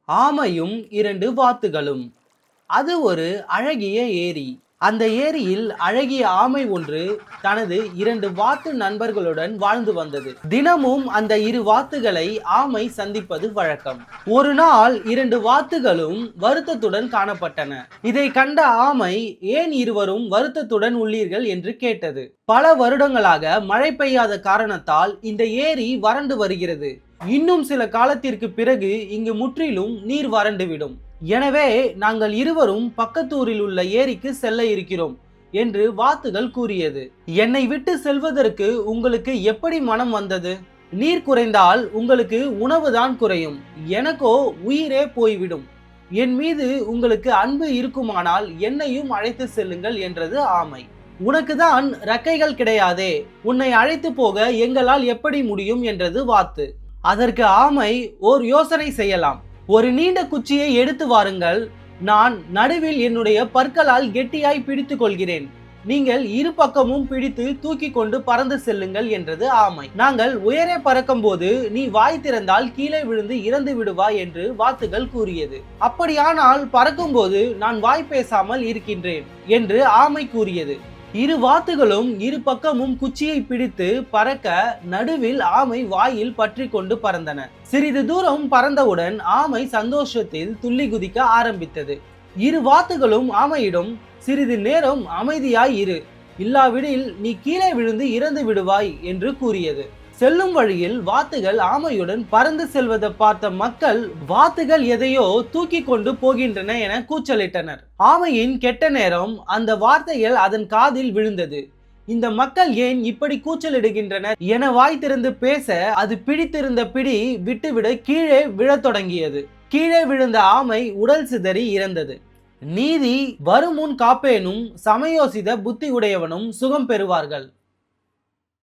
ஆமையும் இரண்டு வாத்துகளும். அது ஒரு அழகிய ஏரி. அந்த ஏரியில் அழகிய ஆமை ஒன்று தனது இரண்டு வாத்து நண்பர்களுடன் வாழ்ந்து வந்தது. தினமும் அந்த இரு வாத்துகளை ஆமை சந்திப்பது வழக்கம். ஒரு நாள் இரண்டு வாத்துகளும் வருத்தத்துடன் காணப்பட்டன. இதை கண்ட ஆமை, ஏன் இருவரும் வருத்தத்துடன் உள்ளீர்கள் என்று கேட்டது. பல வருடங்களாக மழை பெய்யாத காரணத்தால் இந்த ஏரி வறண்டு வருகிறது. இன்னும் சில காலத்திற்கு பிறகு இங்கு முற்றிலும் நீர் வறண்டுவிடும். எனவே நாங்கள் இருவரும் பக்கத்தூரில் உள்ள ஏரிக்கு செல்ல இருக்கிறோம் என்று வாத்துகள் கூறியது. என்னை விட்டு செல்வதற்கு உங்களுக்கு எப்படி மனம் வந்தது? நீர் குறைந்தால் உங்களுக்கு உணவுதான் குறையும், எனக்கோ உயிரே போய்விடும். என் மீது உங்களுக்கு அன்பு இருக்குமானால் என்னையும் அழைத்து செல்லுங்கள் என்றது ஆமை. உனக்கு தான் ரெக்கைகள் கிடையாதே, உன்னை அழைத்து போக எங்களால் எப்படி முடியும் என்றது வாத்து. அதற்கு ஆமை, ஓர் யோசனை செய்யலாம். ஒரு நீண்ட குச்சியை எடுத்து வாருங்கள், நான் நடுவில் என்னுடைய பற்களால் கெட்டியாய் பிடித்து கொள்கிறேன், நீங்கள் இரு பக்கமும் பிடித்து தூக்கி கொண்டு பறந்து செல்லுங்கள் என்றது ஆமை. நாங்கள் உயரே பறக்கும் போது நீ வாய் திறந்தால் கீழே விழுந்து இறந்து விடுவாய் என்று வாத்துகள் கூறியது. அப்படியானால் பறக்கும் போது நான் வாய் பேசாமல் இருக்கின்றேன் என்று ஆமை கூறியது. இரு வாத்துகளும் இரு பக்கமும் குச்சியை பிடித்து பறக்க நடுவில் ஆமை வாயில் பற்றி கொண்டு பறந்தன. சிறிது தூரம் பறந்தவுடன் ஆமை சந்தோஷத்தில் துள்ளி குதிக்க ஆரம்பித்தது. இரு வாத்துகளும் ஆமையிடம், சிறிது நேரம் அமைதியாய் இரு, இல்லாவிடில் நீ கீழே விழுந்து இறந்து விடுவாய் என்று கூறியது. செல்லும் வழியில் வாத்துகள் ஆமையுடன் பறந்து செல்வதை பார்த்த மக்கள், வாத்துகள் எதையோ தூக்கி கொண்டு போகின்றன என கூச்சலிட்டனர். ஆமையின் கெட்ட நேரம் அந்த வார்த்தைகள் அதன் காதில் விழுந்தது. இந்த மக்கள் ஏன் இப்படி கூச்சலிடுகின்றனர் என வாய் திறந்து பேச, அது பிடித்திருந்த பிடி விட்டுவிட கீழே விழத் தொடங்கியது. கீழே விழுந்த ஆமை உடல் சிதறி இறந்தது. நீதி வருமுன் காப்பேனும் சமயோசித புத்தி உடையவனும் சுகம் பெறுவார்கள்.